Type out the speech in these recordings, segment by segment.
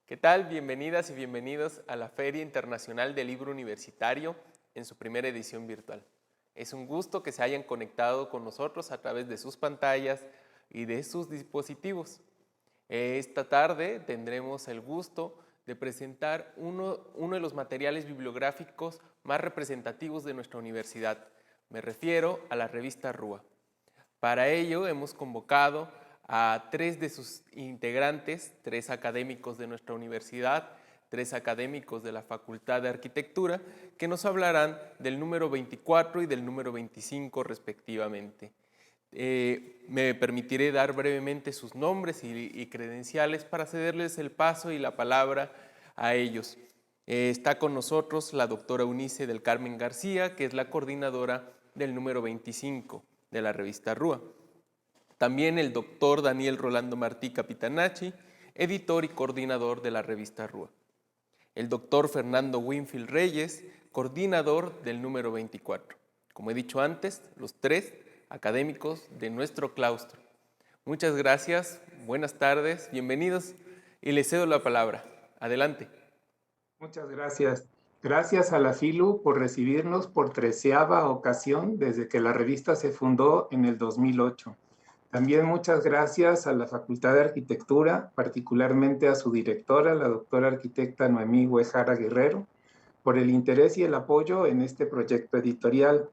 ¿Qué tal? Bienvenidas y bienvenidos a la Feria Internacional del Libro Universitario en su primera edición virtual. Es un gusto que se hayan conectado con nosotros a través de sus pantallas y de sus dispositivos. Esta tarde tendremos el gusto de presentar uno de los materiales bibliográficos más representativos de nuestra universidad. Me refiero a la revista RUA. Para ello hemos convocado a 3 de sus integrantes, 3 académicos de nuestra universidad, 3 académicos de la Facultad de Arquitectura, que nos hablarán del número 24 y del número 25 respectivamente. Me permitiré dar brevemente sus nombres y credenciales para cederles el paso y la palabra a ellos. Está con nosotros la doctora Eunice del Carmen García, que es la coordinadora del número 25 de la revista RUA. También el doctor Daniel Rolando Martí Capitanacci, editor y coordinador de la revista RUA. El doctor Fernando Winfield Reyes, coordinador del número 24. Como he dicho antes, los 3 académicos de nuestro claustro. Muchas gracias, buenas tardes, bienvenidos y les cedo la palabra. Adelante. Muchas gracias. Gracias a la FILU por recibirnos por 13ª ocasión desde que la revista se fundó en el 2008. También muchas gracias a la Facultad de Arquitectura, particularmente a su directora, la doctora arquitecta Noemí Guejara Guerrero, por el interés y el apoyo en este proyecto editorial.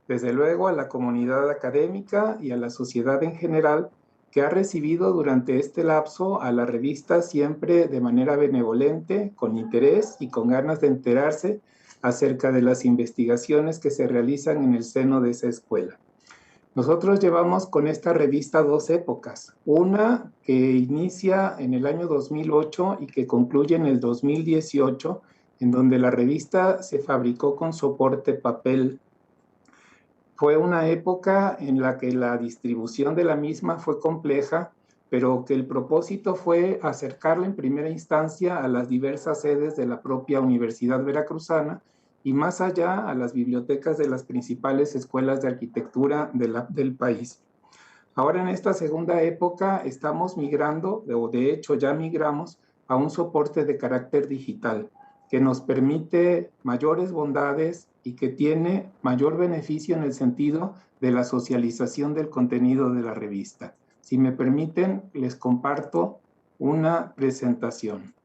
Desde luego a la comunidad académica y a la sociedad en general, que ha recibido durante este lapso a la revista siempre de manera benevolente, con interés y con ganas de enterarse acerca de las investigaciones que se realizan en el seno de esa escuela. Nosotros llevamos con esta revista 2 épocas, una que inicia en el año 2008 y que concluye en el 2018, en donde la revista se fabricó con soporte papel. Fue una época en la que la distribución de la misma fue compleja, pero que el propósito fue acercarla en primera instancia a las diversas sedes de la propia Universidad Veracruzana y más allá a las bibliotecas de las principales escuelas de arquitectura del país. Ahora en esta segunda época estamos migrando, o de hecho ya migramos, a un soporte de carácter digital que nos permite mayores bondades y que tiene mayor beneficio en el sentido de la socialización del contenido de la revista. Si me permiten, les comparto una presentación.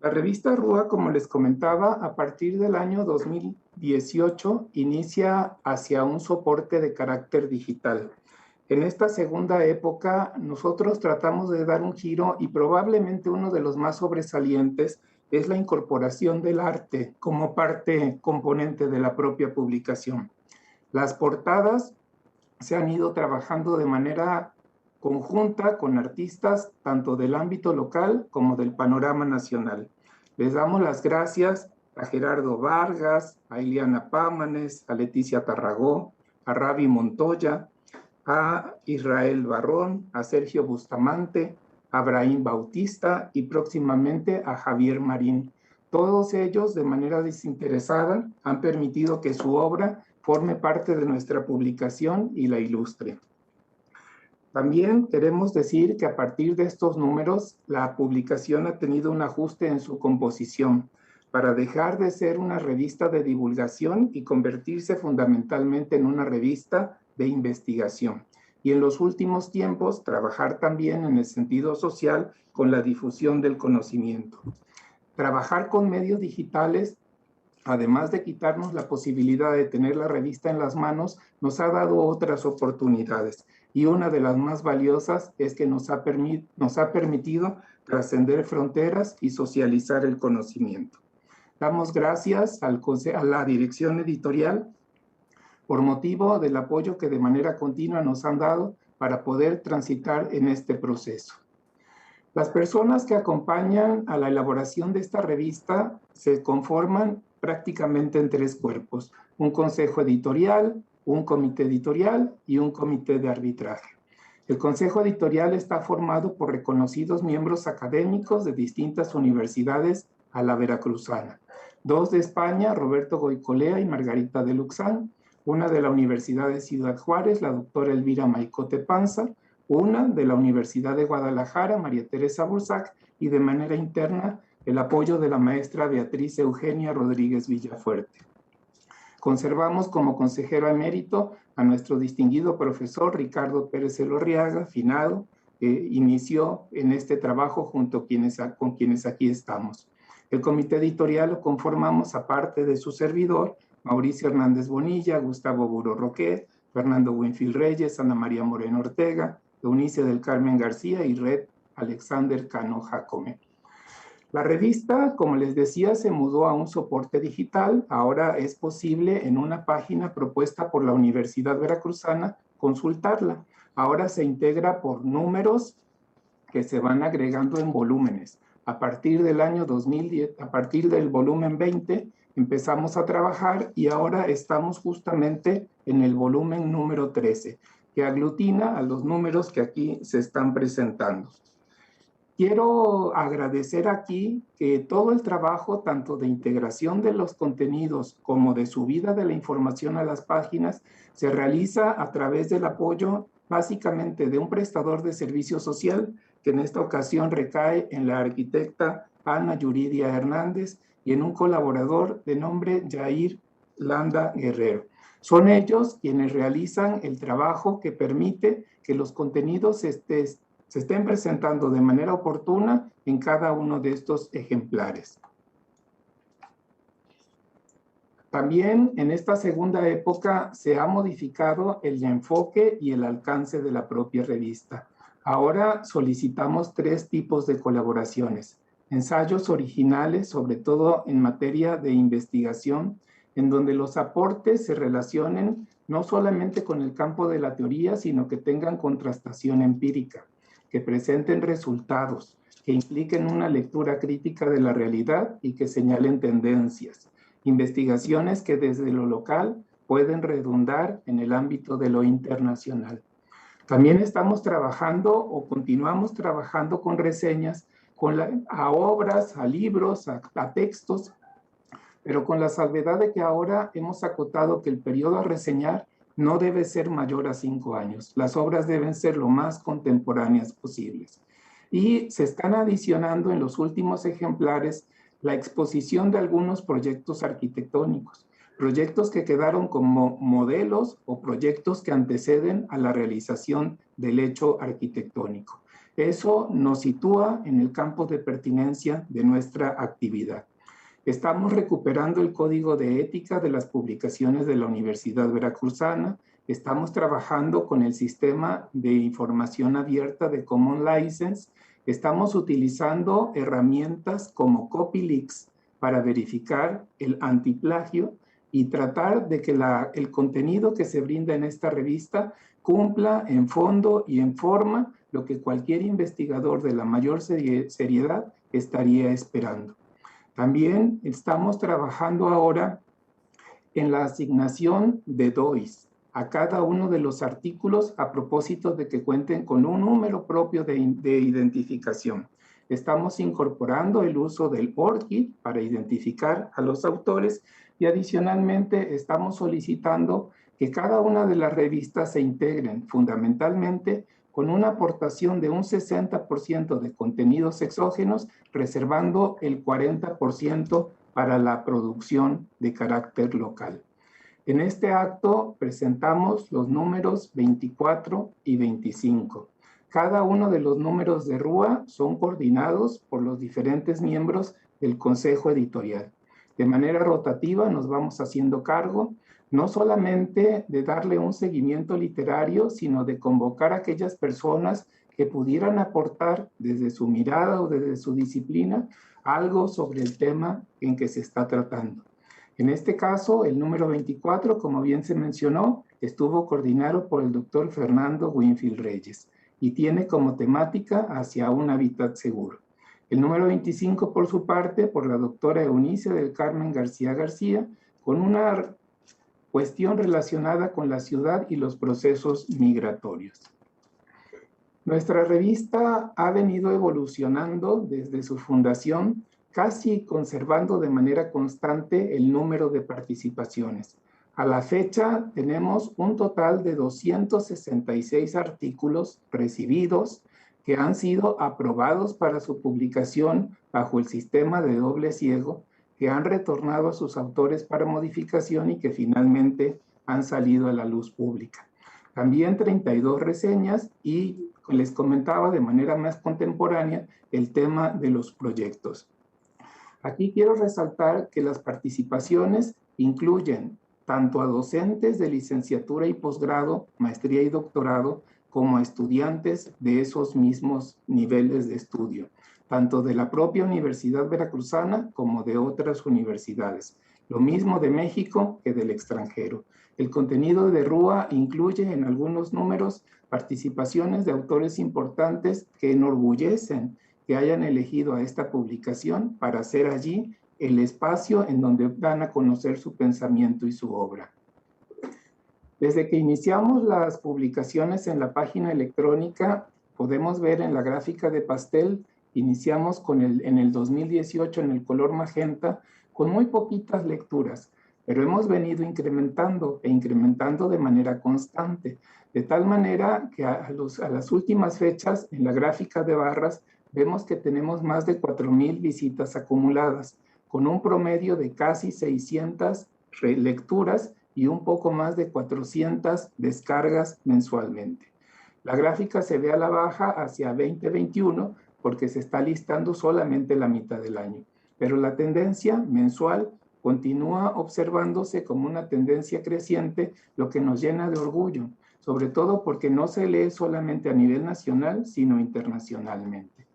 La revista RUA, como les comentaba, a partir del año 2018 inicia hacia un soporte de carácter digital. En esta segunda época, nosotros tratamos de dar un giro y probablemente uno de los más sobresalientes es la incorporación del arte como parte componente de la propia publicación. Las portadas se han ido trabajando de manera conjunta con artistas tanto del ámbito local como del panorama nacional. Les damos las gracias a Gerardo Vargas, a Iliana Pámanes, a Leticia Tarragó, a Ravi Montoya, a Israel Barrón, a Sergio Bustamante, a Abraham Bautista y próximamente a Javier Marín. Todos ellos, de manera desinteresada, han permitido que su obra forme parte de nuestra publicación y la ilustre. También queremos decir que a partir de estos números, la publicación ha tenido un ajuste en su composición para dejar de ser una revista de divulgación y convertirse fundamentalmente en una revista de investigación. Y en los últimos tiempos, trabajar también en el sentido social con la difusión del conocimiento. Trabajar con medios digitales, además de quitarnos la posibilidad de tener la revista en las manos, nos ha dado otras oportunidades. Y una de las más valiosas es que nos ha permitido trascender fronteras y socializar el conocimiento. Damos gracias a la dirección editorial por motivo del apoyo que de manera continua nos han dado para poder transitar en este proceso. Las personas que acompañan a la elaboración de esta revista se conforman prácticamente en 3 cuerpos: un consejo editorial, un comité editorial y un comité de arbitraje. El consejo editorial está formado por reconocidos miembros académicos de distintas universidades a la veracruzana. 2 de España, Roberto Goicolea y Margarita de Luxán. Una de la Universidad de Ciudad Juárez, la doctora Elvira Maicote Panza. Una de la Universidad de Guadalajara, María Teresa Bursac. Y de manera interna, el apoyo de la maestra Beatriz Eugenia Rodríguez Villafuerte. Conservamos como consejero emérito a nuestro distinguido profesor Ricardo Pérez Elorriaga, finado, inició en este trabajo junto con quienes aquí estamos. El comité editorial lo conformamos, aparte de su servidor, Mauricio Hernández Bonilla, Gustavo Buro Roquet, Fernando Winfield Reyes, Ana María Moreno Ortega, Eunice del Carmen García y Red Alexander Cano Jacome. La revista, como les decía, se mudó a un soporte digital. Ahora es posible en una página propuesta por la Universidad Veracruzana consultarla. Ahora se integra por números que se van agregando en volúmenes. A partir del año 2010, a partir del volumen 20, empezamos a trabajar y ahora estamos justamente en el volumen número 13, que aglutina a los números que aquí se están presentando. Quiero agradecer aquí que todo el trabajo, tanto de integración de los contenidos como de subida de la información a las páginas, se realiza a través del apoyo básicamente de un prestador de servicio social, que en esta ocasión recae en la arquitecta Ana Yuridia Hernández y en un colaborador de nombre Jair Landa Guerrero. Son ellos quienes realizan el trabajo que permite que los contenidos se estén presentando de manera oportuna en cada uno de estos ejemplares. También en esta segunda época se ha modificado el enfoque y el alcance de la propia revista. Ahora solicitamos 3 tipos de colaboraciones: ensayos originales, sobre todo en materia de investigación, en donde los aportes se relacionen no solamente con el campo de la teoría, sino que tengan contrastación empírica, que presenten resultados, que impliquen una lectura crítica de la realidad y que señalen tendencias. Investigaciones que desde lo local pueden redundar en el ámbito de lo internacional. También estamos trabajando o continuamos trabajando con reseñas a obras, a libros, a textos, pero con la salvedad de que ahora hemos acotado que el periodo a reseñar no debe ser mayor a 5 años. Las obras deben ser lo más contemporáneas posibles. Y se están adicionando en los últimos ejemplares la exposición de algunos proyectos arquitectónicos, proyectos que quedaron como modelos o proyectos que anteceden a la realización del hecho arquitectónico. Eso nos sitúa en el campo de pertinencia de nuestra actividad. Estamos recuperando el código de ética de las publicaciones de la Universidad Veracruzana. Estamos trabajando con el sistema de información abierta de Common License. Estamos utilizando herramientas como CopyLeaks para verificar el antiplagio y tratar de que el contenido que se brinda en esta revista cumpla en fondo y en forma lo que cualquier investigador de la mayor seriedad estaría esperando. También estamos trabajando ahora en la asignación de DOIs a cada uno de los artículos a propósito de que cuenten con un número propio de identificación. Estamos incorporando el uso del ORCID para identificar a los autores y adicionalmente estamos solicitando que cada una de las revistas se integren fundamentalmente con una aportación de un 60% de contenidos exógenos, reservando el 40% para la producción de carácter local. En este acto presentamos los números 24 y 25. Cada uno de los números de RUA son coordinados por los diferentes miembros del Consejo Editorial. De manera rotativa nos vamos haciendo cargo no solamente de darle un seguimiento literario, sino de convocar a aquellas personas que pudieran aportar desde su mirada o desde su disciplina algo sobre el tema en que se está tratando. En este caso, el número 24, como bien se mencionó, estuvo coordinado por el doctor Fernando Winfield Reyes y tiene como temática hacia un hábitat seguro. El número 25, por su parte, por la doctora Eunice del Carmen García García, con una cuestión relacionada con la ciudad y los procesos migratorios. Nuestra revista ha venido evolucionando desde su fundación casi conservando de manera constante el número de participaciones. A la fecha tenemos un total de 266 artículos recibidos que han sido aprobados para su publicación bajo el sistema de doble ciego, que han retornado a sus autores para modificación y que finalmente han salido a la luz pública. También 32 reseñas y les comentaba de manera más contemporánea el tema de los proyectos. Aquí quiero resaltar que las participaciones incluyen tanto a docentes de licenciatura y posgrado, maestría y doctorado, como a estudiantes de esos mismos niveles de estudio, tanto de la propia Universidad Veracruzana como de otras universidades. Lo mismo de México que del extranjero. El contenido de RUA incluye en algunos números participaciones de autores importantes que enorgullecen que hayan elegido a esta publicación para hacer allí el espacio en donde van a conocer su pensamiento y su obra. Desde que iniciamos las publicaciones en la página electrónica, podemos ver en la gráfica de pastel, iniciamos en el 2018 en el color magenta, con muy poquitas lecturas, pero hemos venido incrementando de manera constante, de tal manera que a las últimas fechas en la gráfica de barras vemos que tenemos más de 4,000 visitas acumuladas, con un promedio de casi 600 lecturas y un poco más de 400 descargas mensualmente. La gráfica se ve a la baja hacia 2021 porque se está listando solamente la mitad del año, pero la tendencia mensual continúa observándose como una tendencia creciente, lo que nos llena de orgullo, sobre todo porque no se lee solamente a nivel nacional, sino internacionalmente.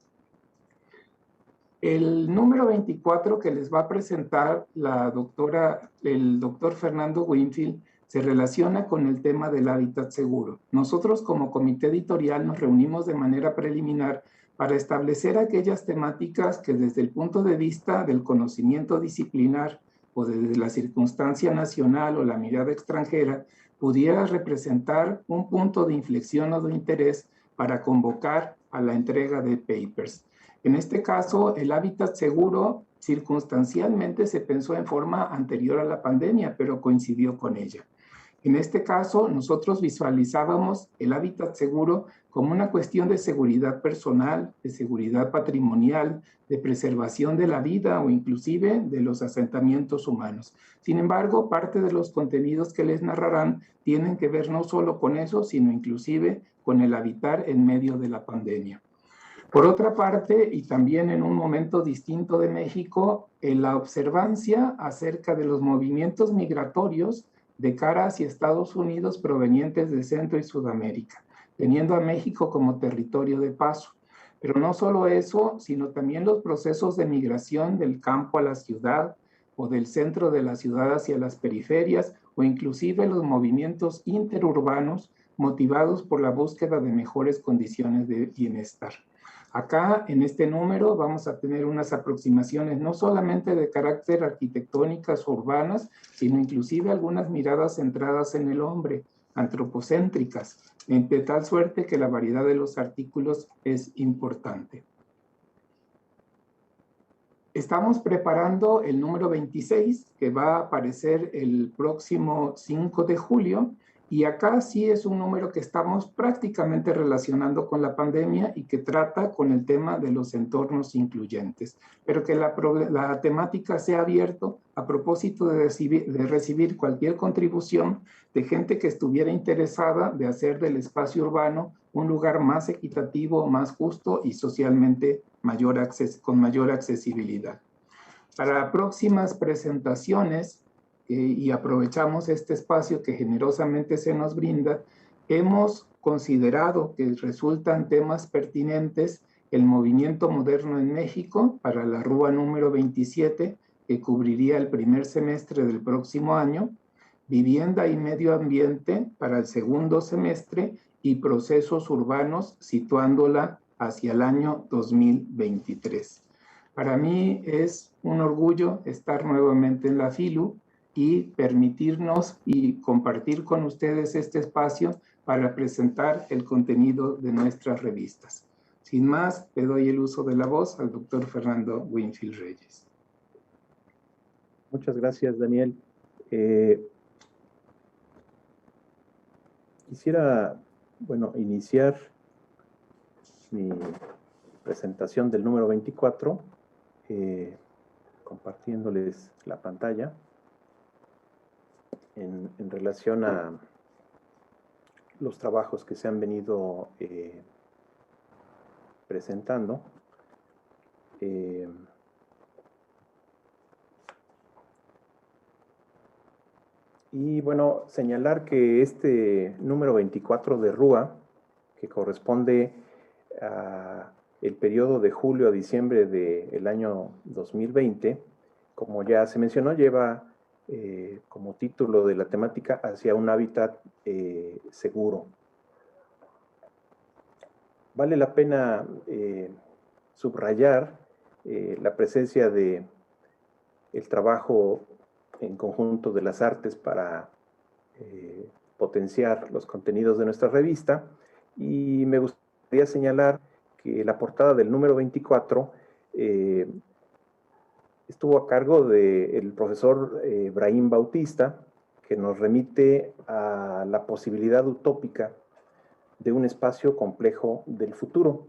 El número 24 que les va a presentar el doctor Fernando Winfield se relaciona con el tema del hábitat seguro. Nosotros como comité editorial nos reunimos de manera preliminar para establecer aquellas temáticas que desde el punto de vista del conocimiento disciplinar o desde la circunstancia nacional o la mirada extranjera pudiera representar un punto de inflexión o de interés para convocar a la entrega de papers. En este caso, el hábitat seguro circunstancialmente se pensó en forma anterior a la pandemia, pero coincidió con ella. En este caso, nosotros visualizábamos el hábitat seguro como una cuestión de seguridad personal, de seguridad patrimonial, de preservación de la vida o inclusive de los asentamientos humanos. Sin embargo, parte de los contenidos que les narrarán tienen que ver no solo con eso, sino inclusive con el habitar en medio de la pandemia. Por otra parte, y también en un momento distinto de México, en la observancia acerca de los movimientos migratorios de cara hacia Estados Unidos provenientes de Centro y Sudamérica, teniendo a México como territorio de paso. Pero no solo eso, sino también los procesos de migración del campo a la ciudad o del centro de la ciudad hacia las periferias o inclusive los movimientos interurbanos motivados por la búsqueda de mejores condiciones de bienestar. Acá, en este número, vamos a tener unas aproximaciones no solamente de carácter arquitectónicas o urbanas, sino inclusive algunas miradas centradas en el hombre, antropocéntricas, de tal suerte que la variedad de los artículos es importante. Estamos preparando el número 26, que va a aparecer el próximo 5 de julio, y acá sí es un número que estamos prácticamente relacionando con la pandemia y que trata con el tema de los entornos incluyentes, pero que la temática sea abierto a propósito de recibir cualquier contribución de gente que estuviera interesada de hacer del espacio urbano un lugar más equitativo, más justo y socialmente con mayor accesibilidad. Para próximas presentaciones, y aprovechamos este espacio que generosamente se nos brinda, hemos considerado que resultan temas pertinentes el movimiento moderno en México para la RUA número 27, que cubriría el primer semestre del próximo año, vivienda y medio ambiente para el segundo semestre y procesos urbanos situándola hacia el año 2023. Para mí es un orgullo estar nuevamente en la FILU y permitirnos y compartir con ustedes este espacio para presentar el contenido de nuestras revistas. Sin más, le doy el uso de la voz al doctor Fernando Winfield Reyes. Muchas gracias, Daniel. Quisiera, iniciar mi presentación del número 24, compartiéndoles la pantalla en relación a los trabajos que se han venido presentando. Y bueno, señalar que este número 24 de RUA, que corresponde a el periodo de julio a diciembre del año 2020, como ya se mencionó, lleva como título de la temática hacia un hábitat seguro. Vale la pena subrayar la presencia de el trabajo en conjunto de las artes para potenciar los contenidos de nuestra revista, y me gustaría señalar que la portada del número 24 estuvo a cargo del profesor Brahim Bautista, que nos remite a la posibilidad utópica de un espacio complejo del futuro.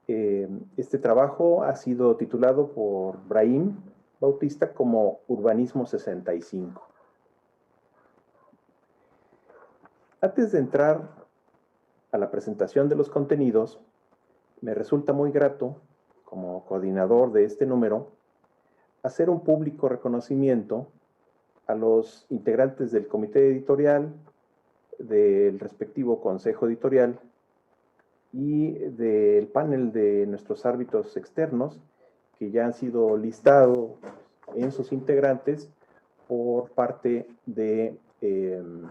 Este trabajo ha sido titulado por Brahim Bautista como Urbanismo 65. Antes de entrar a la presentación de los contenidos, me resulta muy grato, como coordinador de este número, hacer un público reconocimiento a los integrantes del comité editorial, del respectivo consejo editorial y del panel de nuestros árbitros externos, que ya han sido listados en sus integrantes por parte de el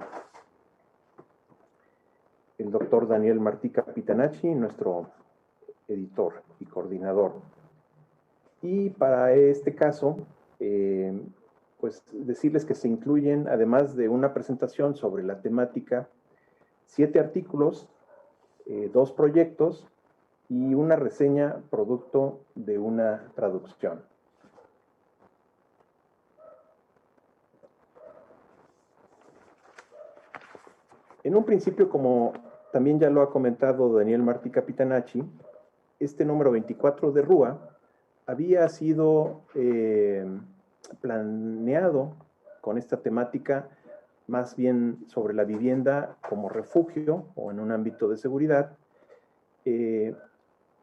doctor Daniel Martí Capitanacci, nuestro editor y coordinador. Y para este caso, pues decirles que se incluyen, además de una presentación sobre la temática, 7 artículos, 2 proyectos y una reseña producto de una traducción. En un principio, como también ya lo ha comentado Daniel Martí Capitanacci, este número 24 de RUA había sido planeado con esta temática más bien sobre la vivienda como refugio o en un ámbito de seguridad.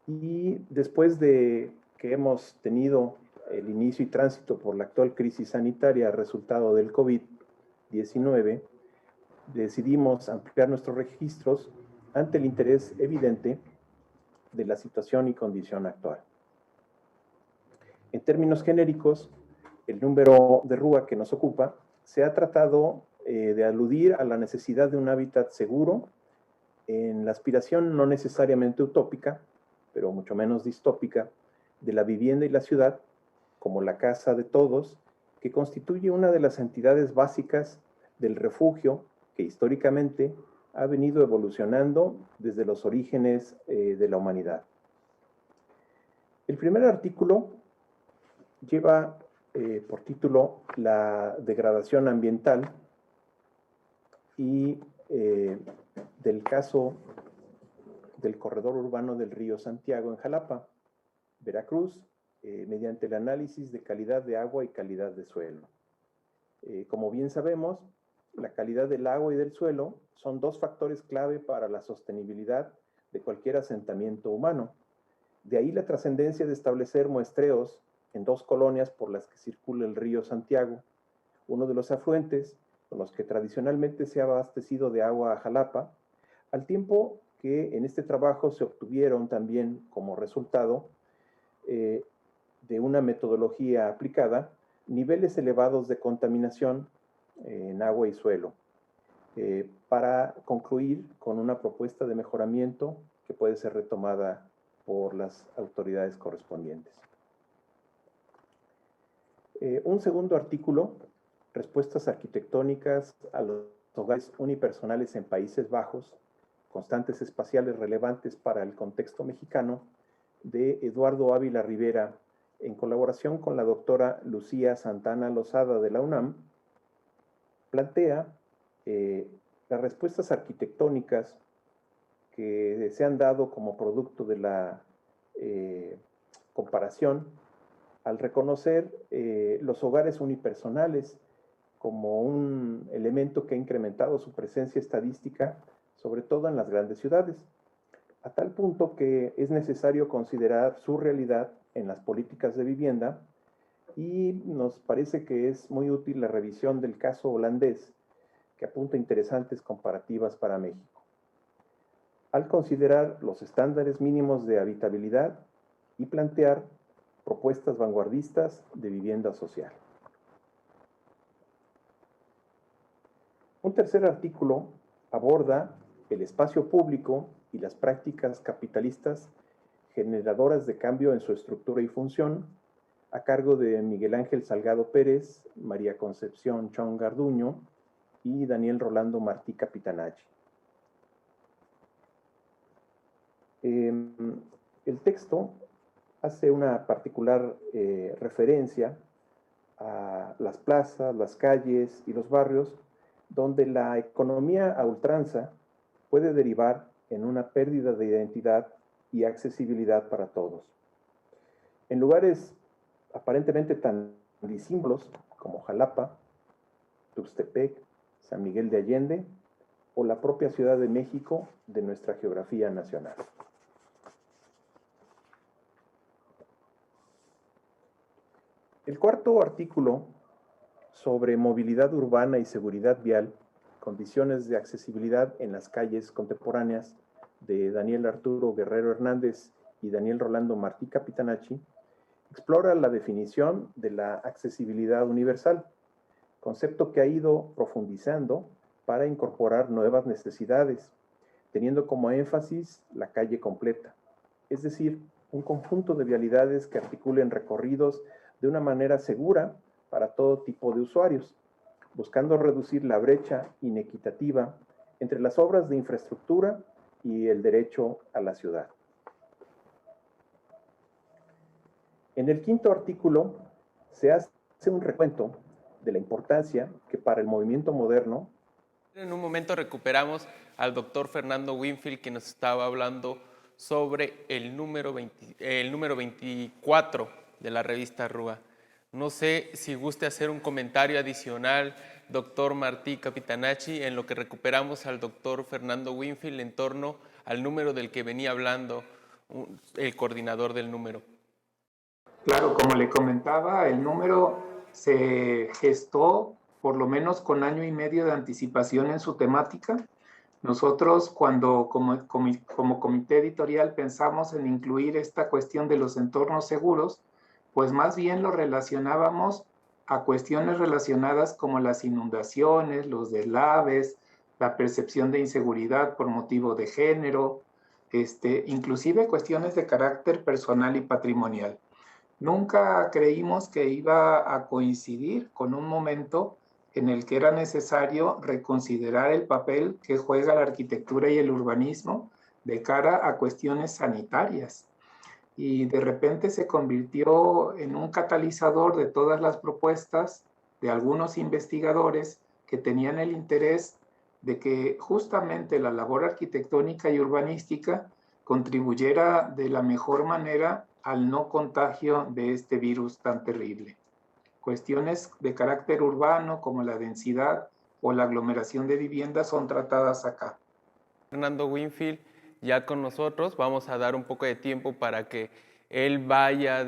Y después de que hemos tenido el inicio y tránsito por la actual crisis sanitaria resultado del COVID-19, decidimos ampliar nuestros registros ante el interés evidente de la situación y condición actual. En términos genéricos, el número de RUA que nos ocupa se ha tratado de aludir a la necesidad de un hábitat seguro en la aspiración no necesariamente utópica, pero mucho menos distópica, de la vivienda y la ciudad como la casa de todos, que constituye una de las entidades básicas del refugio que históricamente ha venido evolucionando desde los orígenes de la humanidad. El primer artículo lleva por título La degradación ambiental y del caso del corredor urbano del río Santiago en Jalapa, Veracruz, mediante el análisis de calidad de agua y calidad de suelo. Como bien sabemos, la calidad del agua y del suelo son 2 factores clave para la sostenibilidad de cualquier asentamiento humano. De ahí la trascendencia de establecer muestreos en 2 colonias por las que circula el río Santiago, uno de los afluentes con los que tradicionalmente se ha abastecido de agua a Jalapa, al tiempo que en este trabajo se obtuvieron también como resultado de una metodología aplicada niveles elevados de contaminación en agua y suelo, para concluir con una propuesta de mejoramiento que puede ser retomada por las autoridades correspondientes. Un segundo artículo, respuestas arquitectónicas a los hogares unipersonales en Países Bajos, constantes espaciales relevantes para el contexto mexicano, de Eduardo Ávila Rivera, en colaboración con la doctora Lucía Santana Lozada de la UNAM, plantea las respuestas arquitectónicas que se han dado como producto de la comparación al reconocer los hogares unipersonales como un elemento que ha incrementado su presencia estadística, sobre todo en las grandes ciudades, a tal punto que es necesario considerar su realidad en las políticas de vivienda, y nos parece que es muy útil la revisión del caso holandés, que apunta interesantes comparativas para México, al considerar los estándares mínimos de habitabilidad y plantear propuestas vanguardistas de vivienda social. Un tercer artículo aborda el espacio público y las prácticas capitalistas generadoras de cambio en su estructura y función, a cargo de Miguel Ángel Salgado Pérez, María Concepción Chong Garduño y Daniel Rolando Martí Capitanacci. El texto hace una particular referencia a las plazas, las calles y los barrios donde la economía a ultranza puede derivar en una pérdida de identidad y accesibilidad para todos. En lugares aparentemente tan disímbolos como Jalapa, Tuxtepec, San Miguel de Allende o la propia Ciudad de México de nuestra geografía nacional. El cuarto artículo, sobre movilidad urbana y seguridad vial, condiciones de accesibilidad en las calles contemporáneas, de Daniel Arturo Guerrero Hernández y Daniel Rolando Martí Capitanacci, explora la definición de la accesibilidad universal, concepto que ha ido profundizando para incorporar nuevas necesidades, teniendo como énfasis la calle completa, es decir, un conjunto de vialidades que articulen recorridos de una manera segura para todo tipo de usuarios, buscando reducir la brecha inequitativa entre las obras de infraestructura y el derecho a la ciudad. En el quinto artículo se hace un recuento de la importancia que para el movimiento moderno. En un momento recuperamos al doctor Fernando Winfield, que nos estaba hablando sobre el número 24 de la revista Rúa. No sé si guste hacer un comentario adicional, doctor Martí Capitanacci, en lo que recuperamos al doctor Fernando Winfield en torno al número del que venía hablando el coordinador del número. Claro, como le comentaba, el número se gestó por lo menos con año y medio de anticipación en su temática. Nosotros, cuando como comité editorial pensamos en incluir esta cuestión de los entornos seguros, pues más bien lo relacionábamos a cuestiones relacionadas como las inundaciones, los deslaves, la percepción de inseguridad por motivo de género, inclusive cuestiones de carácter personal y patrimonial. Nunca creímos que iba a coincidir con un momento en el que era necesario reconsiderar el papel que juega la arquitectura y el urbanismo de cara a cuestiones sanitarias. Y de repente se convirtió en un catalizador de todas las propuestas de algunos investigadores que tenían el interés de que justamente la labor arquitectónica y urbanística contribuyera de la mejor manera al no contagio de este virus tan terrible. Cuestiones de carácter urbano como la densidad o la aglomeración de viviendas son tratadas acá. Fernando Winfield ya con nosotros, vamos a dar un poco de tiempo para que él vaya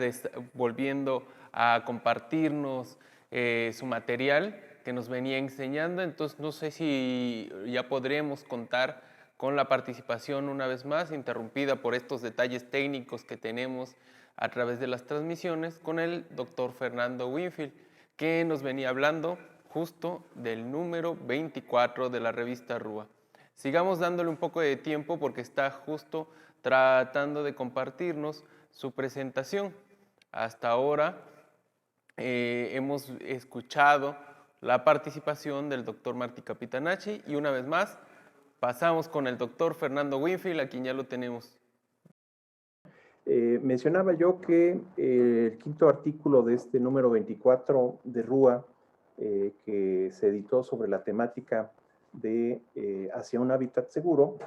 volviendo a compartirnos su material que nos venía enseñando. Entonces no sé si ya podremos contar con la participación una vez más, interrumpida por estos detalles técnicos que tenemos a través de las transmisiones, con el doctor Fernando Winfield, que nos venía hablando justo del número 24 de la revista Rúa. Sigamos dándole un poco de tiempo porque está justo tratando de compartirnos su presentación. Hasta ahora hemos escuchado la participación del doctor Martí Capitanacci y una vez más Pasamos con el doctor Fernando Winfield, a quien ya lo tenemos. Mencionaba yo que el quinto artículo de este número 24 de RUA, que se editó sobre la temática de hacia un hábitat seguro,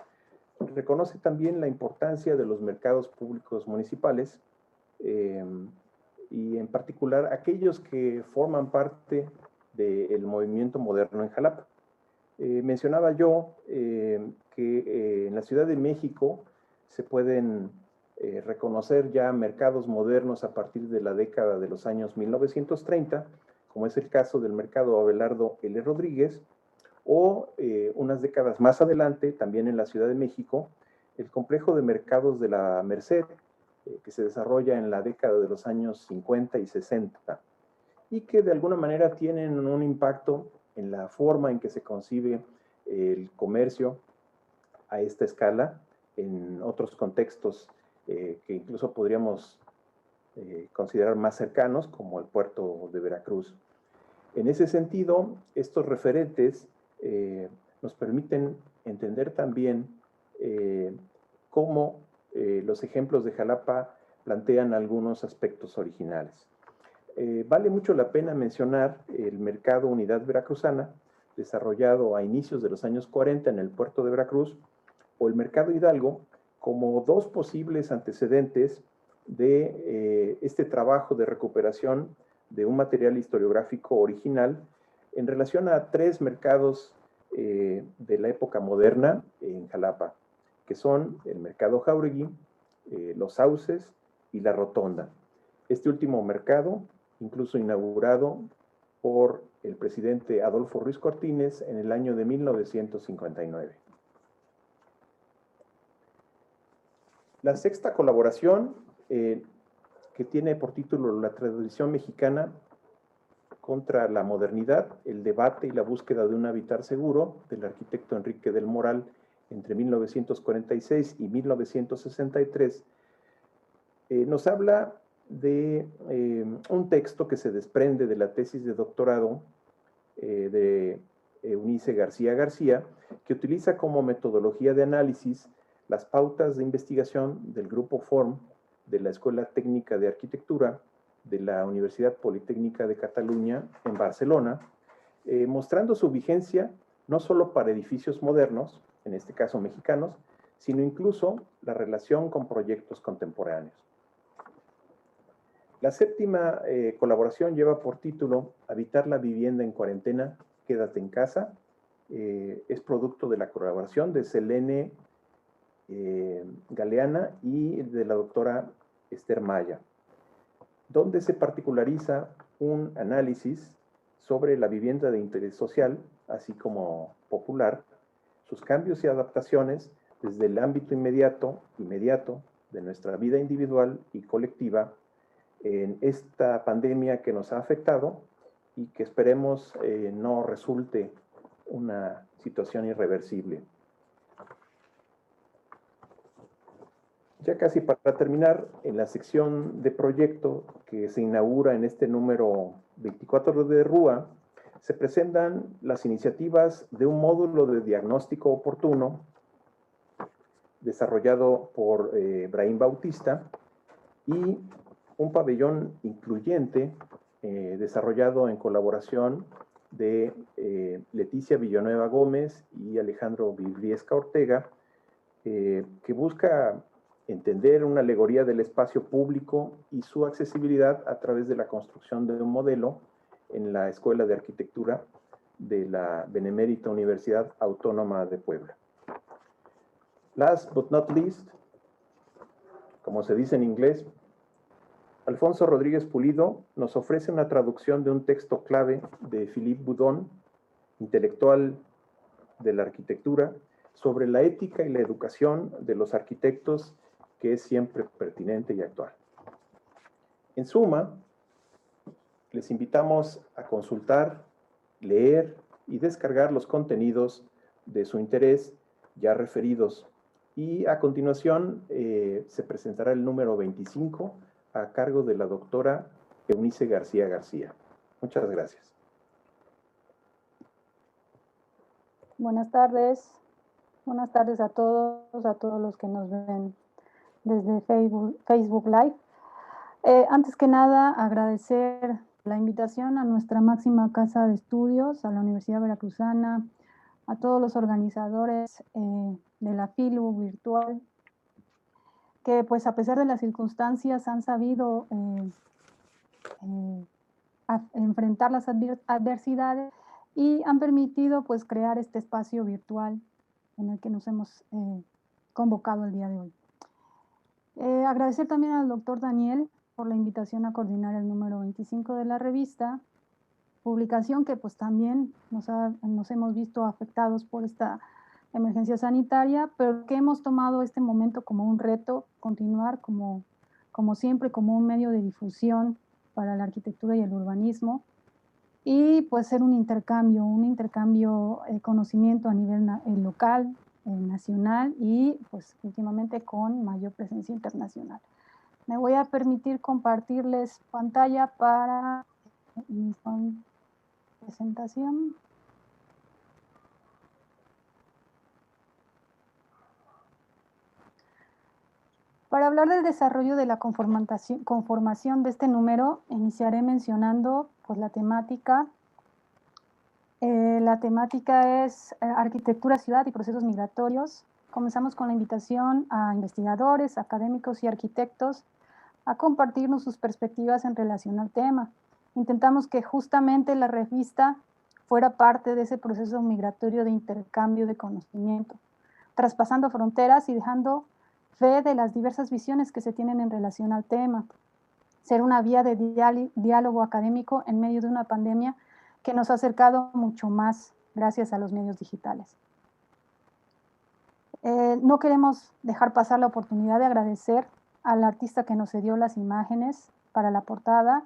reconoce también la importancia de los mercados públicos municipales y en particular aquellos que forman parte del movimiento moderno en Jalapa. Mencionaba yo que en la Ciudad de México se pueden reconocer ya mercados modernos a partir de la década de los años 1930, como es el caso del mercado Abelardo L. Rodríguez, o unas décadas más adelante, también en la Ciudad de México, el complejo de mercados de la Merced, que se desarrolla en la década de los años 50 y 60, y que de alguna manera tienen un impacto en la forma en que se concibe el comercio a esta escala en otros contextos que incluso podríamos considerar más cercanos, como el puerto de Veracruz. En ese sentido, estos referentes nos permiten entender también cómo los ejemplos de Jalapa plantean algunos aspectos originales. Vale mucho la pena mencionar el mercado Unidad Veracruzana, desarrollado a inicios de los años 40 en el puerto de Veracruz, o el mercado Hidalgo, como dos posibles antecedentes de este trabajo de recuperación de un material historiográfico original en relación a tres mercados de la época moderna en Jalapa, que son el mercado Jáuregui, los Sauces y la Rotonda. Este último mercado, incluso inaugurado por el presidente Adolfo Ruiz Cortines en el año de 1959. La sexta colaboración, que tiene por título La tradición mexicana contra la modernidad, el debate y la búsqueda de un hábitat seguro, del arquitecto Enrique del Moral, entre 1946 y 1963, nos habla de un texto que se desprende de la tesis de doctorado de Eunice García García, que utiliza como metodología de análisis las pautas de investigación del Grupo FORM de la Escuela Técnica de Arquitectura de la Universidad Politécnica de Cataluña en Barcelona, mostrando su vigencia no solo para edificios modernos, en este caso mexicanos, sino incluso la relación con proyectos contemporáneos. La séptima colaboración lleva por título Habitar la vivienda en cuarentena, quédate en casa. Es producto de la colaboración de Selene Galeana y de la doctora Esther Maya, donde se particulariza un análisis sobre la vivienda de interés social, así como popular, sus cambios y adaptaciones desde el ámbito inmediato de nuestra vida individual y colectiva en esta pandemia que nos ha afectado y que esperemos no resulte una situación irreversible. Ya casi para terminar, en la sección de proyecto que se inaugura en este número 24 de RUA, se presentan las iniciativas de un módulo de diagnóstico oportuno desarrollado por Brahim Bautista y un pabellón incluyente desarrollado en colaboración de Leticia Villanueva Gómez y Alejandro Vibriesca Ortega, que busca entender una alegoría del espacio público y su accesibilidad a través de la construcción de un modelo en la Escuela de Arquitectura de la Benemérita Universidad Autónoma de Puebla. Last but not least, como se dice en inglés, Alfonso Rodríguez Pulido nos ofrece una traducción de un texto clave de Philippe Boudon, intelectual de la arquitectura, sobre la ética y la educación de los arquitectos, que es siempre pertinente y actual. En suma, les invitamos a consultar, leer y descargar los contenidos de su interés ya referidos. Y a continuación se presentará el número 25 a cargo de la doctora Eunice García García. Muchas gracias. Buenas tardes. Buenas tardes a todos los que nos ven desde Facebook Live. Antes que nada, agradecer la invitación a nuestra máxima casa de estudios, a la Universidad Veracruzana, a todos los organizadores de la FILU virtual, que pues a pesar de las circunstancias han sabido enfrentar las adversidades y han permitido pues crear este espacio virtual en el que nos hemos convocado el día de hoy. Agradecer también al doctor Daniel por la invitación a coordinar el número 25 de la revista, publicación que pues también nos hemos visto afectados por esta emergencia sanitaria, pero que hemos tomado este momento como un reto, continuar como siempre, como un medio de difusión para la arquitectura y el urbanismo, y pues ser un intercambio de conocimiento a nivel local, nacional y pues últimamente con mayor presencia internacional. Me voy a permitir compartirles pantalla para mi presentación. Para hablar del desarrollo de la conformación de este número, iniciaré mencionando pues, la temática. La temática es arquitectura, ciudad y procesos migratorios. Comenzamos con la invitación a investigadores, académicos y arquitectos a compartirnos sus perspectivas en relación al tema. Intentamos que justamente la revista fuera parte de ese proceso migratorio de intercambio de conocimiento, traspasando fronteras y dejando fe de las diversas visiones que se tienen en relación al tema. Ser una vía de diálogo académico en medio de una pandemia que nos ha acercado mucho más gracias a los medios digitales. No queremos dejar pasar la oportunidad de agradecer al artista que nos cedió las imágenes para la portada.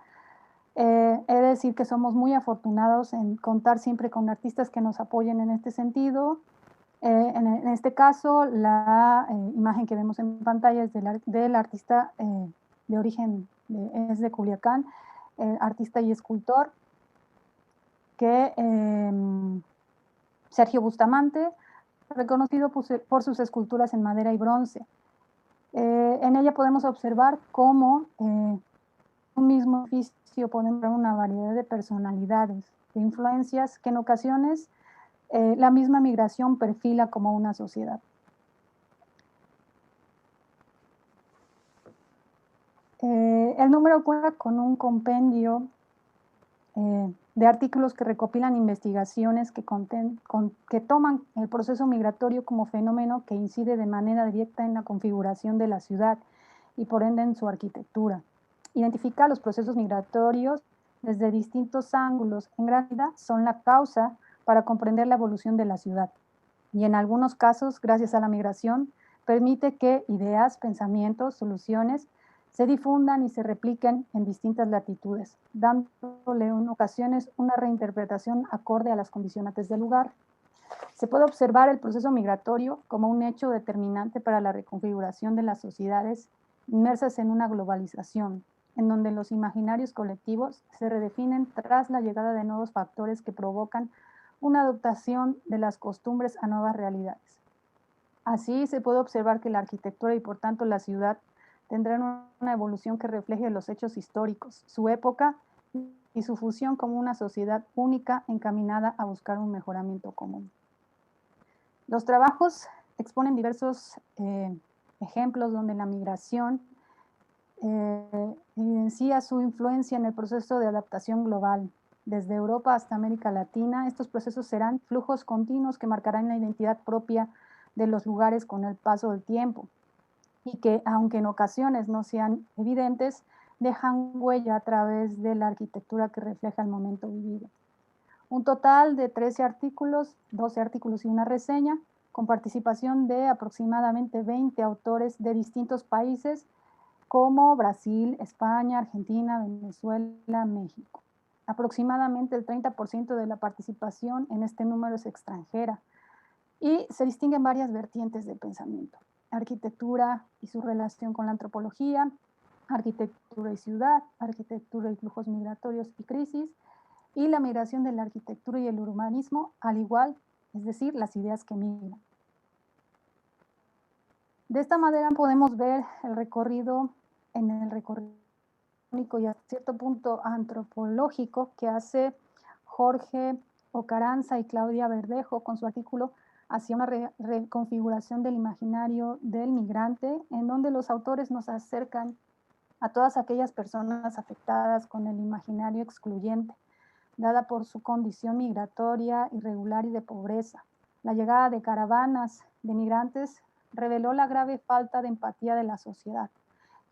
He de decir que somos muy afortunados en contar siempre con artistas que nos apoyen en este sentido. En este caso, la imagen que vemos en pantalla es del artista de origen, es de Culiacán, artista y escultor, Sergio Bustamante, reconocido por sus esculturas en madera y bronce. En ella podemos observar cómo un mismo oficio puede ver una variedad de personalidades, de influencias que en ocasiones la misma migración perfila como una sociedad. El número cuenta con un compendio de artículos que recopilan investigaciones que toman el proceso migratorio como fenómeno que incide de manera directa en la configuración de la ciudad y por ende en su arquitectura. Identifica los procesos migratorios desde distintos ángulos, en gran medida son la causa para comprender la evolución de la ciudad. Y en algunos casos, gracias a la migración, permite que ideas, pensamientos, soluciones se difundan y se repliquen en distintas latitudes, dándole en ocasiones una reinterpretación acorde a las condicionantes del lugar. Se puede observar el proceso migratorio como un hecho determinante para la reconfiguración de las sociedades inmersas en una globalización, en donde los imaginarios colectivos se redefinen tras la llegada de nuevos factores que provocan una adaptación de las costumbres a nuevas realidades. Así se puede observar que la arquitectura y por tanto la ciudad tendrán una evolución que refleje los hechos históricos, su época y su fusión como una sociedad única encaminada a buscar un mejoramiento común. Los trabajos exponen diversos ejemplos donde la migración evidencia su influencia en el proceso de adaptación global. Desde Europa hasta América Latina, estos procesos serán flujos continuos que marcarán la identidad propia de los lugares con el paso del tiempo y que, aunque en ocasiones no sean evidentes, dejan huella a través de la arquitectura que refleja el momento vivido. Un total de 13 artículos, 12 artículos y una reseña, con participación de aproximadamente 20 autores de distintos países como Brasil, España, Argentina, Venezuela, México. Aproximadamente el 30% de la participación en este número es extranjera y se distinguen varias vertientes de pensamiento. Arquitectura y su relación con la antropología, arquitectura y ciudad, arquitectura y flujos migratorios y crisis, y la migración de la arquitectura y el urbanismo al igual, es decir, las ideas que migran. De esta manera podemos ver el recorrido en el recorrido y a cierto punto antropológico que hace Jorge Ocaranza y Claudia Verdejo con su artículo hacia una reconfiguración del imaginario del migrante, en donde los autores nos acercan a todas aquellas personas afectadas con el imaginario excluyente, dada por su condición migratoria, irregular y de pobreza. La llegada de caravanas de migrantes reveló la grave falta de empatía de la sociedad,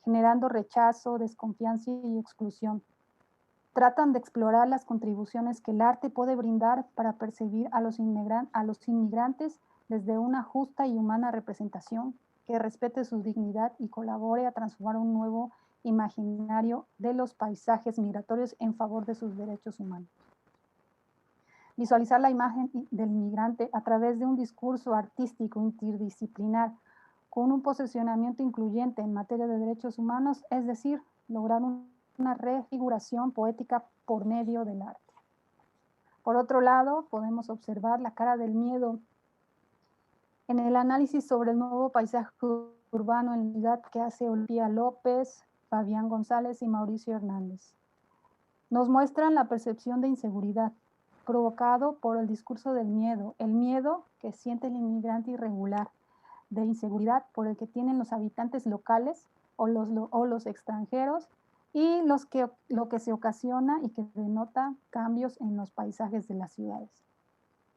generando rechazo, desconfianza y exclusión. Tratan de explorar las contribuciones que el arte puede brindar para percibir a los inmigrantes desde una justa y humana representación que respete su dignidad y colabore a transformar un nuevo imaginario de los paisajes migratorios en favor de sus derechos humanos. Visualizar la imagen del inmigrante a través de un discurso artístico interdisciplinar con un posicionamiento incluyente en materia de derechos humanos, es decir, lograr una refiguración poética por medio del arte. Por otro lado, podemos observar la cara del miedo en el análisis sobre el nuevo paisaje urbano en la ciudad que hace Olivia López, Fabián González y Mauricio Hernández. Nos muestran la percepción de inseguridad provocado por el discurso del miedo, el miedo que siente el inmigrante irregular, de inseguridad por el que tienen los habitantes locales o los extranjeros, y lo que se ocasiona y que denota cambios en los paisajes de las ciudades.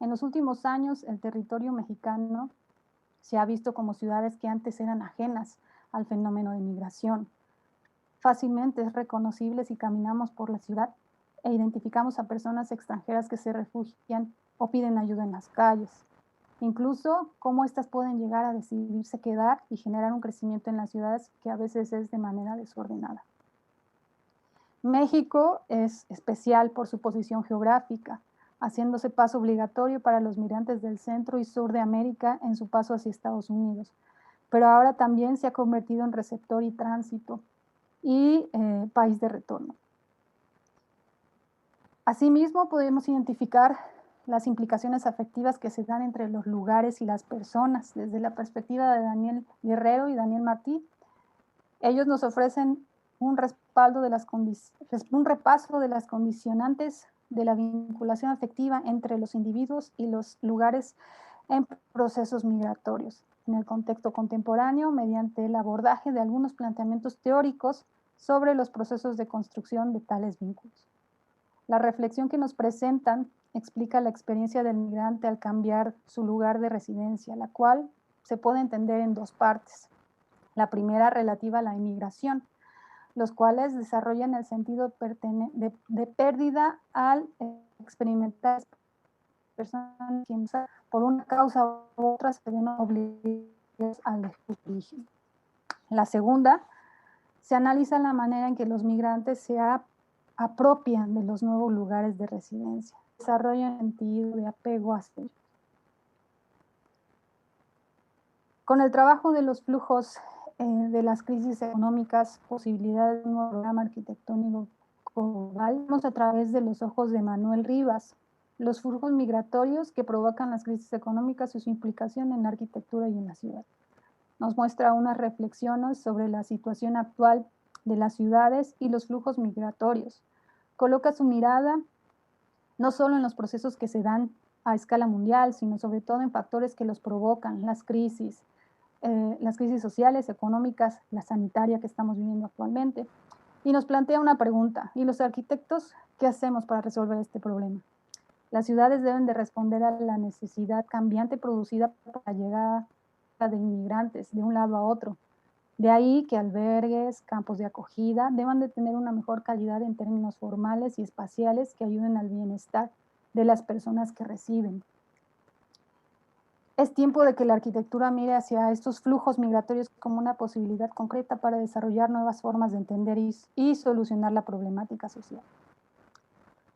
En los últimos años, el territorio mexicano se ha visto como ciudades que antes eran ajenas al fenómeno de migración. Fácilmente es reconocible si caminamos por la ciudad e identificamos a personas extranjeras que se refugian o piden ayuda en las calles. Incluso cómo éstas pueden llegar a decidirse quedar y generar un crecimiento en las ciudades que a veces es de manera desordenada. México es especial por su posición geográfica, haciéndose paso obligatorio para los migrantes del centro y sur de América en su paso hacia Estados Unidos, pero ahora también se ha convertido en receptor y tránsito y país de retorno. Asimismo, podemos identificar las implicaciones afectivas que se dan entre los lugares y las personas desde la perspectiva de Daniel Guerrero y Daniel Martí. Ellos nos ofrecen un repaso de las condicionantes de la vinculación afectiva entre los individuos y los lugares en procesos migratorios en el contexto contemporáneo mediante el abordaje de algunos planteamientos teóricos sobre los procesos de construcción de tales vínculos. La reflexión que nos presentan explica la experiencia del migrante al cambiar su lugar de residencia, la cual se puede entender en dos partes. La primera relativa a la inmigración, los cuales desarrollan el sentido de pérdida al experimentar personas que por una causa u otra se ven obligadas al origen. La segunda, se analiza la manera en que los migrantes se apropian de los nuevos lugares de residencia, desarrollan un sentido de apego a ellos. Con el trabajo de los flujos de las crisis económicas, posibilidades de un nuevo programa arquitectónico global, vemos a través de los ojos de Manuel Rivas los flujos migratorios que provocan las crisis económicas y su implicación en la arquitectura y en la ciudad. Nos muestra unas reflexiones sobre la situación actual de las ciudades y los flujos migratorios. Coloca su mirada no solo en los procesos que se dan a escala mundial, sino sobre todo en factores que los provocan, las crisis sociales, económicas, la sanitaria que estamos viviendo actualmente. Y nos plantea una pregunta: ¿y los arquitectos qué hacemos para resolver este problema? Las ciudades deben de responder a la necesidad cambiante producida por la llegada de inmigrantes de un lado a otro. De ahí que albergues, campos de acogida deban de tener una mejor calidad en términos formales y espaciales que ayuden al bienestar de las personas que reciben. Es tiempo de que la arquitectura mire hacia estos flujos migratorios como una posibilidad concreta para desarrollar nuevas formas de entender y solucionar la problemática social.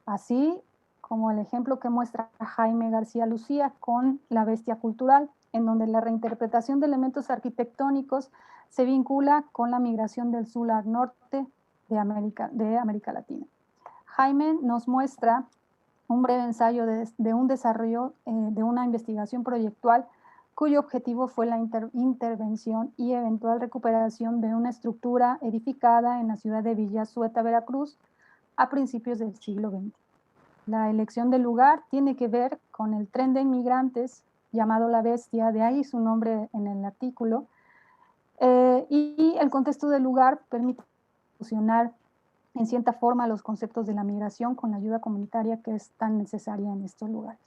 Así como el ejemplo que muestra Jaime García Lucía con La Bestia Cultural, en donde la reinterpretación de elementos arquitectónicos se vincula con la migración del sur al norte de América Latina. Jaime nos muestra un breve ensayo de un desarrollo de una investigación proyectual cuyo objetivo fue la intervención y eventual recuperación de una estructura edificada en la ciudad de Villazueta, Veracruz, a principios del siglo XX. La elección del lugar tiene que ver con el tren de inmigrantes llamado La Bestia, de ahí su nombre en el artículo, y el contexto del lugar permite fusionar en cierta forma los conceptos de la migración con la ayuda comunitaria que es tan necesaria en estos lugares.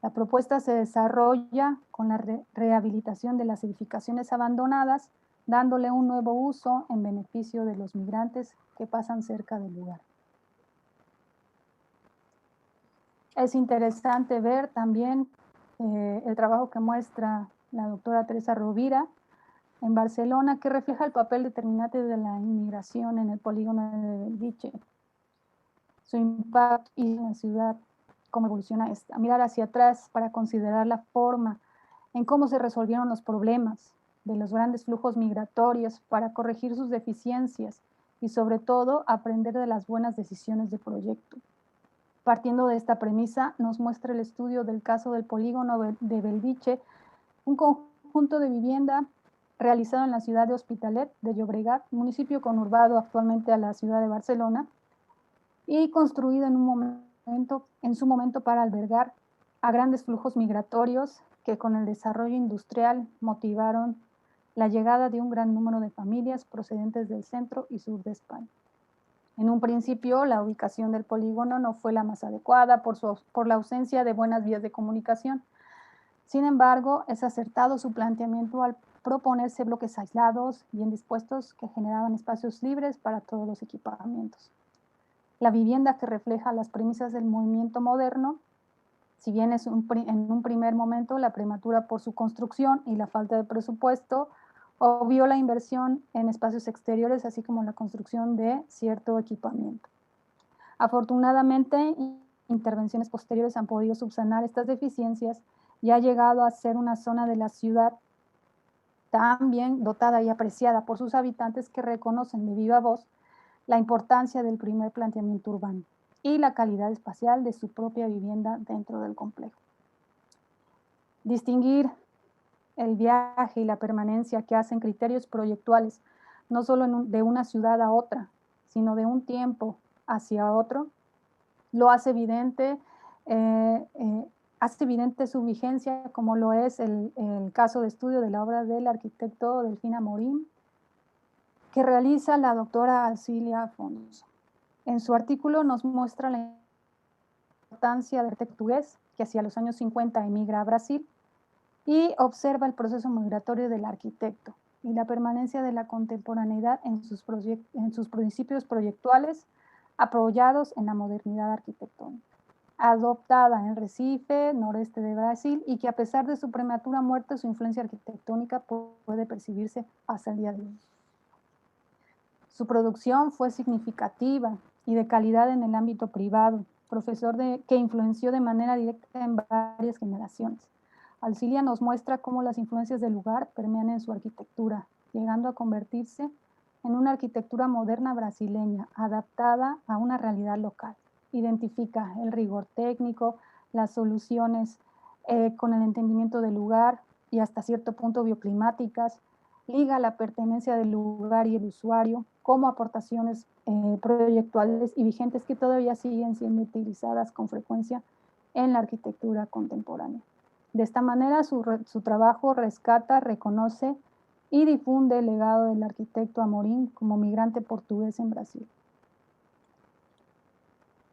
La propuesta se desarrolla con la rehabilitación de las edificaciones abandonadas, dándole un nuevo uso en beneficio de los migrantes que pasan cerca del lugar. Es interesante ver también el trabajo que muestra la doctora Teresa Rovira en Barcelona, que refleja el papel determinante de la inmigración en el polígono de Bellviche, su impacto y en la ciudad, cómo evoluciona esta. Mirar hacia atrás para considerar la forma en cómo se resolvieron los problemas de los grandes flujos migratorios para corregir sus deficiencias y sobre todo aprender de las buenas decisiones de proyecto. Partiendo de esta premisa, nos muestra el estudio del caso del polígono de Bellviche, un conjunto de vivienda realizado en la ciudad de Hospitalet de Llobregat, municipio conurbado actualmente a la ciudad de Barcelona, y construido en su momento para albergar a grandes flujos migratorios que con el desarrollo industrial motivaron la llegada de un gran número de familias procedentes del centro y sur de España. En un principio, la ubicación del polígono no fue la más adecuada por la ausencia de buenas vías de comunicación. Sin embargo, es acertado su planteamiento al proponerse bloques aislados, bien dispuestos, que generaban espacios libres para todos los equipamientos. La vivienda que refleja las premisas del movimiento moderno, si bien es en un primer momento la prematura por su construcción y la falta de presupuesto, obvió la inversión en espacios exteriores, así como la construcción de cierto equipamiento. Afortunadamente, intervenciones posteriores han podido subsanar estas deficiencias y ha llegado a ser una zona de la ciudad tan bien dotada y apreciada por sus habitantes que reconocen de viva voz la importancia del primer planteamiento urbano y la calidad espacial de su propia vivienda dentro del complejo. Distinguir el viaje y la permanencia que hacen criterios proyectuales, no solo de una ciudad a otra, sino de un tiempo hacia otro, lo hace evidente, su vigencia, como lo es el caso de estudio de la obra del arquitecto Delfín Amorín, que realiza la doctora Alcilia Afonso. En su artículo nos muestra la importancia del portugués, que hacia los años 50 emigra a Brasil, y observa el proceso migratorio del arquitecto y la permanencia de la contemporaneidad en sus principios proyectuales apoyados en la modernidad arquitectónica, adoptada en Recife, noreste de Brasil, y que a pesar de su prematura muerte, su influencia arquitectónica puede percibirse hasta el día de hoy. Su producción fue significativa y de calidad en el ámbito privado, que influenció de manera directa en varias generaciones. Alcilia nos muestra cómo las influencias del lugar permean en su arquitectura, llegando a convertirse en una arquitectura moderna brasileña, adaptada a una realidad local. Identifica el rigor técnico, las soluciones con el entendimiento del lugar y hasta cierto punto bioclimáticas, liga la pertenencia del lugar y el usuario como aportaciones proyectuales y vigentes que todavía siguen siendo utilizadas con frecuencia en la arquitectura contemporánea. De esta manera, su trabajo rescata, reconoce y difunde el legado del arquitecto Amorín como migrante portugués en Brasil.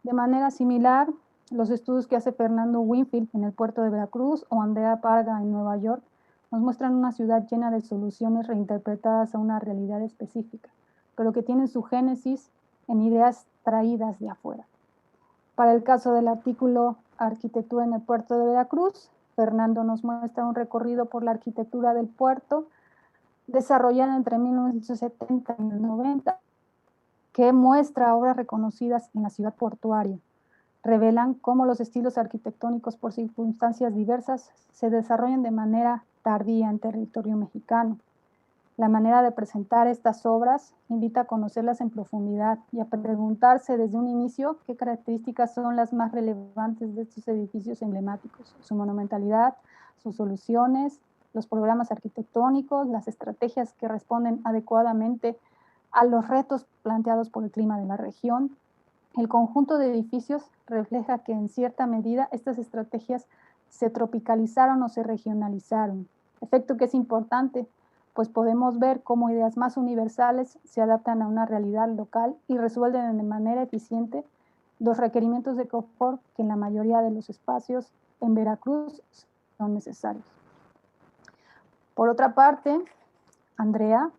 De manera similar, los estudios que hace Fernando Winfield en el puerto de Veracruz o Andrea Parga en Nueva York nos muestran una ciudad llena de soluciones reinterpretadas a una realidad específica, pero que tienen su génesis en ideas traídas de afuera. Para el caso del artículo Arquitectura en el puerto de Veracruz, Fernando nos muestra un recorrido por la arquitectura del puerto desarrollada entre 1970 y 1990, que muestra obras reconocidas en la ciudad portuaria. Revelan cómo los estilos arquitectónicos por circunstancias diversas se desarrollan de manera tardía en territorio mexicano. La manera de presentar estas obras invita a conocerlas en profundidad y a preguntarse desde un inicio qué características son las más relevantes de estos edificios emblemáticos, su monumentalidad, sus soluciones los programas arquitectónicos, las estrategias que responden adecuadamente a los retos planteados por el clima de la región. El conjunto de edificios refleja que en cierta medida estas estrategias se tropicalizaron o se regionalizaron, efecto que es importante, pues podemos ver cómo ideas más universales se adaptan a una realidad local y resuelven de manera eficiente los requerimientos de confort que en la mayoría de los espacios en Veracruz son necesarios. Por otra parte, Andrea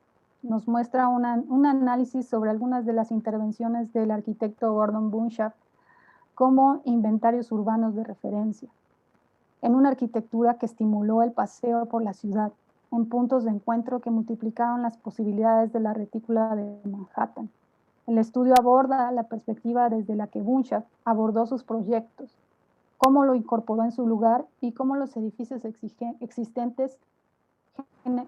nos muestra un análisis sobre algunas de las intervenciones del arquitecto Gordon Bunshaft como inventarios urbanos de referencia, en una arquitectura que estimuló el paseo por la ciudad, en puntos de encuentro que multiplicaron las posibilidades de la retícula de Manhattan. El estudio aborda la perspectiva desde la que Bunshaft abordó sus proyectos, cómo lo incorporó en su lugar y cómo los edificios existentes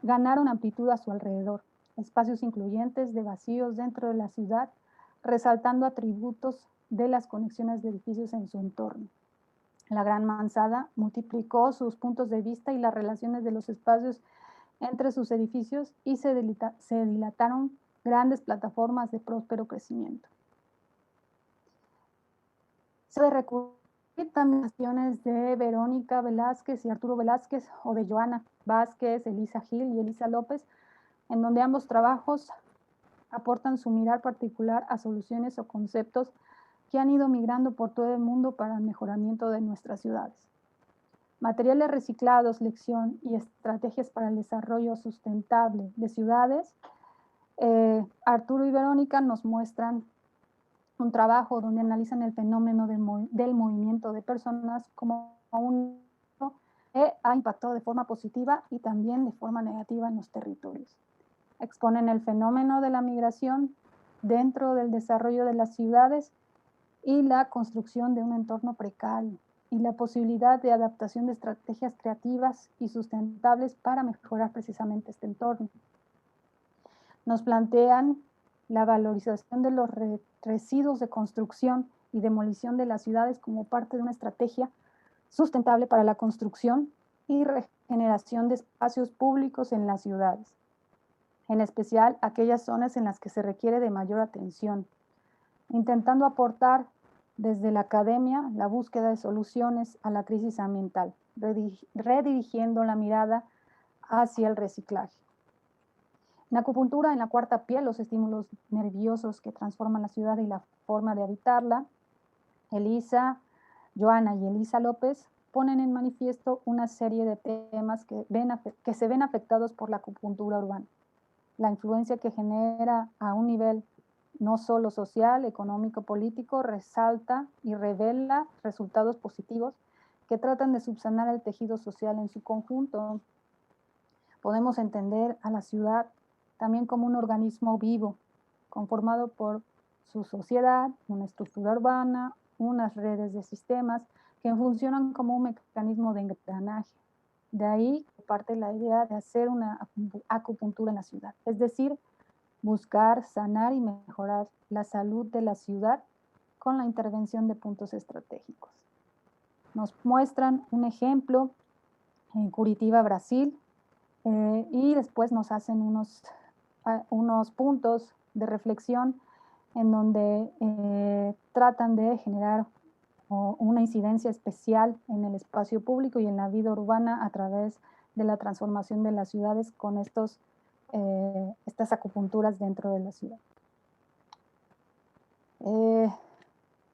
ganaron amplitud a su alrededor, espacios incluyentes de vacíos dentro de la ciudad, resaltando atributos de las conexiones de edificios en su entorno. La Gran Manzana multiplicó sus puntos de vista y las relaciones de los espacios entre sus edificios y se dilataron grandes plataformas de próspero crecimiento. Se recurrió también a acciones de Verónica Velázquez y Arturo Velázquez o de Joana Vázquez, Elisa Gil y Elisa López, en donde ambos trabajos aportan su mirar particular a soluciones o conceptos que han ido migrando por todo el mundo para el mejoramiento de nuestras ciudades. Materiales reciclados, lección y estrategias para el desarrollo sustentable de ciudades. Arturo y Verónica nos muestran un trabajo donde analizan el fenómeno del movimiento de personas como uno que ha impactado de forma positiva y también de forma negativa en los territorios. Exponen el fenómeno de la migración dentro del desarrollo de las ciudades y la construcción de un entorno precario y la posibilidad de adaptación de estrategias creativas y sustentables para mejorar precisamente este entorno. Nos plantean la valorización de los residuos de construcción y demolición de las ciudades como parte de una estrategia sustentable para la construcción y regeneración de espacios públicos en las ciudades, en especial aquellas zonas en las que se requiere de mayor atención, intentando aportar desde la academia la búsqueda de soluciones a la crisis ambiental, redirigiendo la mirada hacia el reciclaje. En acupuntura, en la cuarta piel, los estímulos nerviosos que transforman la ciudad y la forma de habitarla, Elisa, Joana y Elisa López ponen en manifiesto una serie de temas que se ven afectados por la acupuntura urbana. La influencia que genera a un nivel no solo social, económico, político, resalta y revela resultados positivos que tratan de subsanar el tejido social en su conjunto. Podemos entender a la ciudad también como un organismo vivo, conformado por su sociedad, una estructura urbana, unas redes de sistemas que funcionan como un mecanismo de engranaje. De ahí parte la idea de hacer una acupuntura en la ciudad, es decir, buscar sanar y mejorar la salud de la ciudad con la intervención de puntos estratégicos. Nos muestran un ejemplo en Curitiba, Brasil, y después nos hacen unos puntos de reflexión en donde tratan de generar una incidencia especial en el espacio público y en la vida urbana a través de la transformación de las ciudades con estas acupunturas dentro de la ciudad.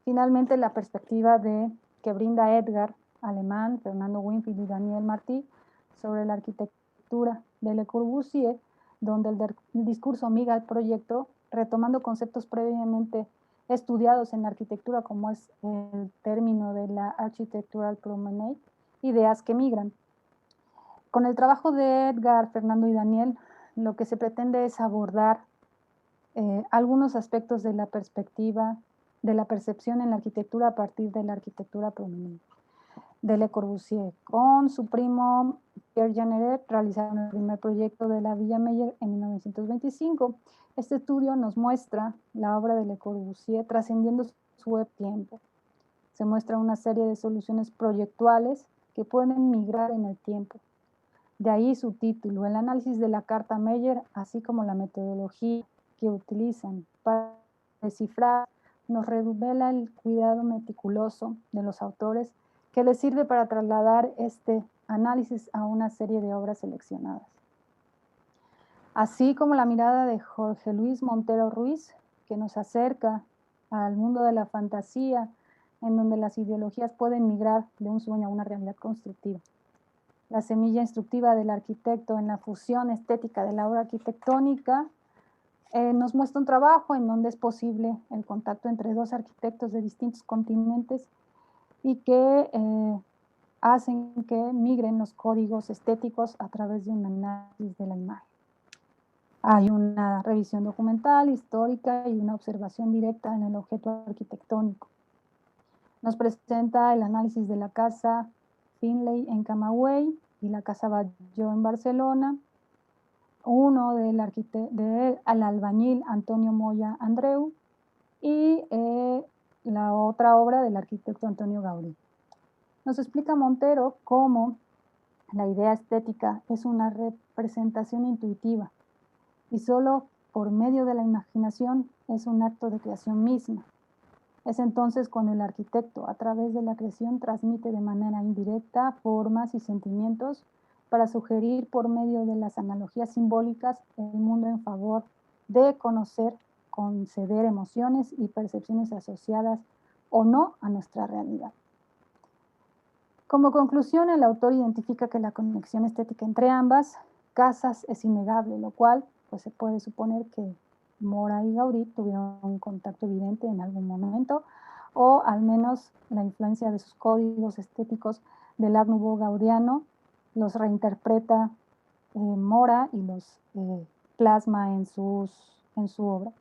Finalmente, la perspectiva que brinda Edgar Alemán, Fernando Winfield y Daniel Martí sobre la arquitectura de Le Corbusier, donde el discurso migra al proyecto, retomando conceptos previamente estudiados en la arquitectura, como es el término de la Architectural Promenade, ideas que migran. Con el trabajo de Edgar, Fernando y Daniel, lo que se pretende es abordar algunos aspectos de la perspectiva, de la percepción en la arquitectura a partir de la arquitectura prominente de Le Corbusier. Con su primo Pierre Jeanneret realizaron el primer proyecto de la Villa Meyer en 1925. Este estudio nos muestra la obra de Le Corbusier trascendiendo su tiempo. Se muestra una serie de soluciones proyectuales que pueden migrar en el tiempo. De ahí su título, el análisis de la carta Meyer, así como la metodología que utilizan para descifrar, nos revela el cuidado meticuloso de los autores que les sirve para trasladar este análisis a una serie de obras seleccionadas. Así como la mirada de Jorge Luis Montero Ruiz, que nos acerca al mundo de la fantasía, en donde las ideologías pueden migrar de un sueño a una realidad constructiva. La semilla instructiva del arquitecto en la fusión estética de la obra arquitectónica nos muestra un trabajo en donde es posible el contacto entre dos arquitectos de distintos continentes y que hacen que migren los códigos estéticos a través de un análisis de la imagen. Hay una revisión documental, histórica y una observación directa en el objeto arquitectónico. Nos presenta el análisis de la casa Finlay en Camagüey y la casa Batlló en Barcelona, uno del albañil Antonio Moya Andreu y la otra obra del arquitecto Antonio Gaudí. Nos explica Montero cómo la idea estética es una representación intuitiva y solo por medio de la imaginación es un acto de creación misma. Es entonces cuando el arquitecto, a través de la creación, transmite de manera indirecta formas y sentimientos para sugerir por medio de las analogías simbólicas el mundo en favor de conocer, conceder emociones y percepciones asociadas o no a nuestra realidad. Como conclusión, el autor identifica que la conexión estética entre ambas casas es innegable, lo cual pues, se puede suponer que Mora y Gaudí tuvieron un contacto evidente en algún momento, o al menos la influencia de sus códigos estéticos del Art Nouveau gaudiano los reinterpreta Mora y los plasma en su obra.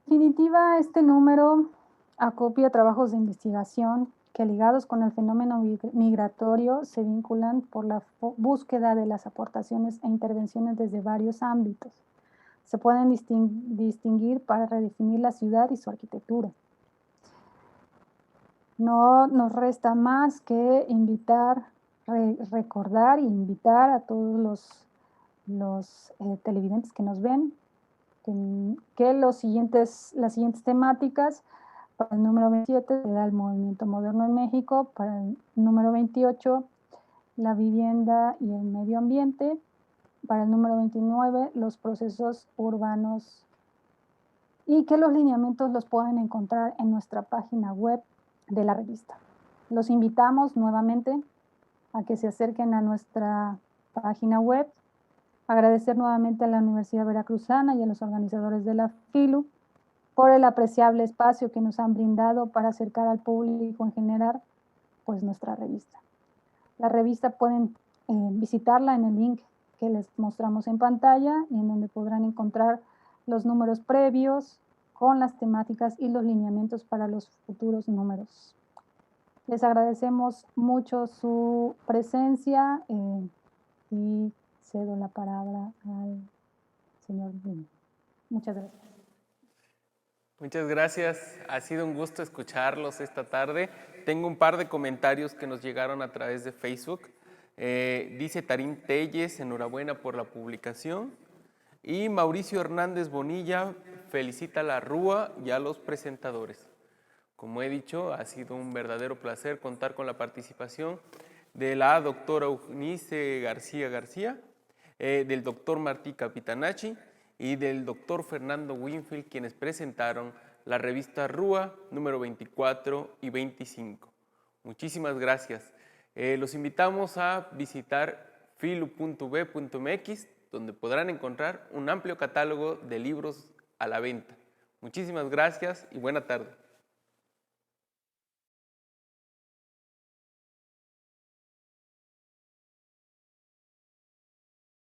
En definitiva, este número acopia trabajos de investigación que, ligados con el fenómeno migratorio, se vinculan por la búsqueda de las aportaciones e intervenciones desde varios ámbitos. Se pueden distinguir para redefinir la ciudad y su arquitectura. No nos resta más que recordar e invitar a todos los televidentes que nos ven que las siguientes temáticas. Para el número 27 será el movimiento moderno en México, para el número 28 la vivienda y el medio ambiente, para el número 29 los procesos urbanos, y que los lineamientos los pueden encontrar en nuestra página web de la revista. Los invitamos nuevamente a que se acerquen a nuestra página web. Agradecer nuevamente a la Universidad Veracruzana y a los organizadores de la FILU por el apreciable espacio que nos han brindado para acercar al público en general pues, nuestra revista. La revista pueden visitarla en el link que les mostramos en pantalla y en donde podrán encontrar los números previos con las temáticas y los lineamientos para los futuros números. Les agradecemos mucho su presencia y cedo la palabra al señor Bruno. Muchas gracias. Muchas gracias. Ha sido un gusto escucharlos esta tarde. Tengo un par de comentarios que nos llegaron a través de Facebook. Dice Tarín Telles, enhorabuena por la publicación. Y Mauricio Hernández Bonilla felicita a la Rúa y a los presentadores. Como he dicho, ha sido un verdadero placer contar con la participación de la doctora Eunice García, del doctor Martí Capitanacci y del doctor Fernando Winfield, quienes presentaron la revista Rúa número 24 y 25. Muchísimas gracias. Los invitamos a visitar filu.b.mx, donde podrán encontrar un amplio catálogo de libros a la venta. Muchísimas gracias y buena tarde.